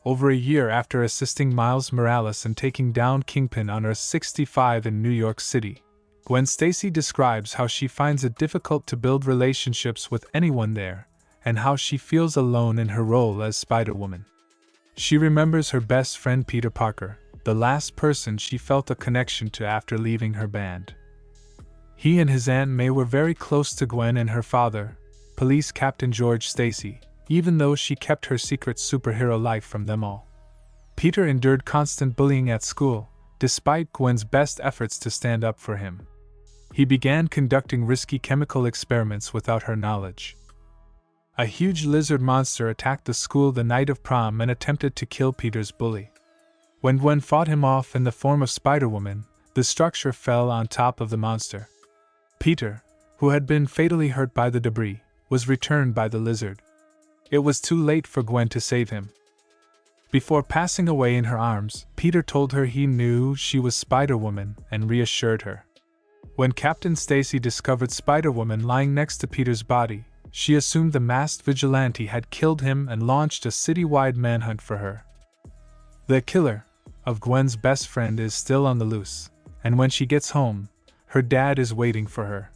over a year after assisting Miles Morales in taking down Kingpin on Earth 65 in New York City, Gwen Stacy describes how she finds it difficult to build relationships with anyone there, and how she feels alone in her role as Spider-Woman. She remembers her best friend Peter Parker, the last person she felt a connection to after leaving her band. He and his Aunt May were very close to Gwen and her father, Police Captain George Stacy, even though she kept her secret superhero life from them all. Peter endured constant bullying at school, despite Gwen's best efforts to stand up for him. He began conducting risky chemical experiments without her knowledge. A huge lizard monster attacked the school the night of prom and attempted to kill Peter's bully. When Gwen fought him off in the form of Spider-Woman, the structure fell on top of the monster. Peter, who had been fatally hurt by the debris, was returned by the lizard. It was too late for Gwen to save him. Before passing away in her arms, Peter told her he knew she was Spider-Woman and reassured her. When Captain Stacy discovered Spider-Woman lying next to Peter's body, she assumed the masked vigilante had killed him and launched a citywide manhunt for her. The killer of Gwen's best friend is still on the loose, and when she gets home, her dad is waiting for her.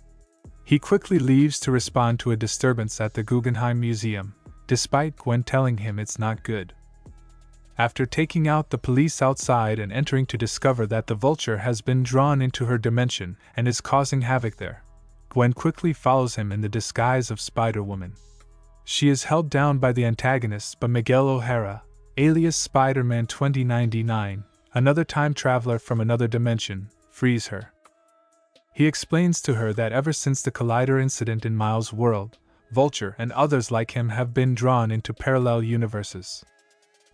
He quickly leaves to respond to a disturbance at the Guggenheim Museum, despite Gwen telling him it's not good. After taking out the police outside and entering to discover that the Vulture has been drawn into her dimension and is causing havoc there, Gwen quickly follows him in the disguise of Spider-Woman. She is held down by the antagonist, but Miguel O'Hara, alias Spider-Man 2099, another time traveler from another dimension, frees her. He explains to her that ever since the Collider incident in Miles' world, Vulture and others like him have been drawn into parallel universes.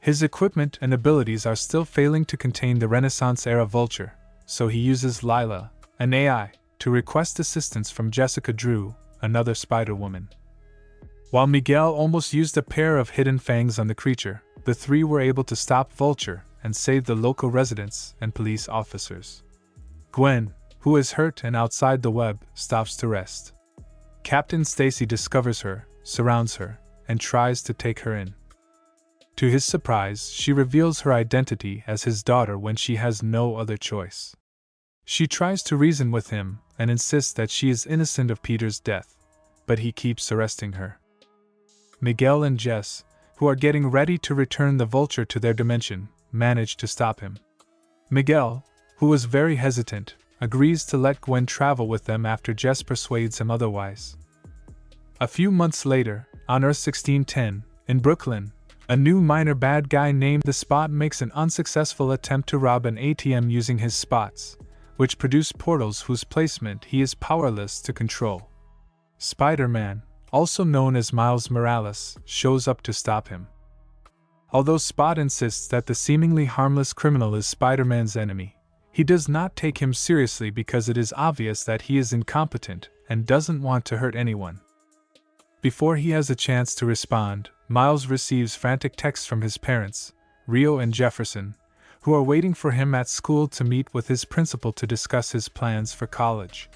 His equipment and abilities are still failing to contain the Renaissance-era Vulture, so he uses Lila, an AI, to request assistance from Jessica Drew, another Spider-Woman. While Miguel almost used a pair of hidden fangs on the creature, the three were able to stop Vulture and save the local residents and police officers. Gwen, who is hurt and outside the web, stops to rest. Captain Stacy discovers her, surrounds her, and tries to take her in. To his surprise, she reveals her identity as his daughter when she has no other choice. She tries to reason with him and insists that she is innocent of Peter's death, but he keeps arresting her. Miguel and Jess, who are getting ready to return the Vulture to their dimension, manage to stop him. Miguel, who was very hesitant, agrees to let Gwen travel with them after Jess persuades him otherwise. A few months later, on Earth 1610, in Brooklyn, a new minor bad guy named The Spot makes an unsuccessful attempt to rob an ATM using his spots, which produce portals whose placement he is powerless to control. Spider-Man, also known as Miles Morales, shows up to stop him. Although Spot insists that the seemingly harmless criminal is Spider-Man's enemy, he does not take him seriously because it is obvious that he is incompetent and doesn't want to hurt anyone. Before he has a chance to respond, Miles receives frantic texts from his parents, Rio and Jefferson, who are waiting for him at school to meet with his principal to discuss his plans for college.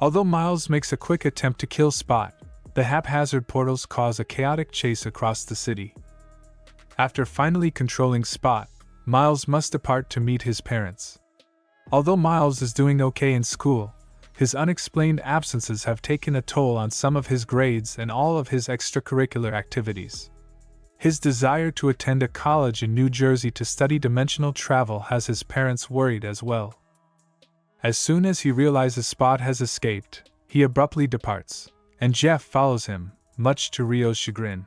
Although Miles makes a quick attempt to kill Spot, the haphazard portals cause a chaotic chase across the city. After finally controlling Spot, Miles must depart to meet his parents. Although Miles is doing okay in school, his unexplained absences have taken a toll on some of his grades and all of his extracurricular activities. His desire to attend a college in New Jersey to study dimensional travel has his parents worried as well. As soon as he realizes Spot has escaped, he abruptly departs, and Jeff follows him, much to Rio's chagrin.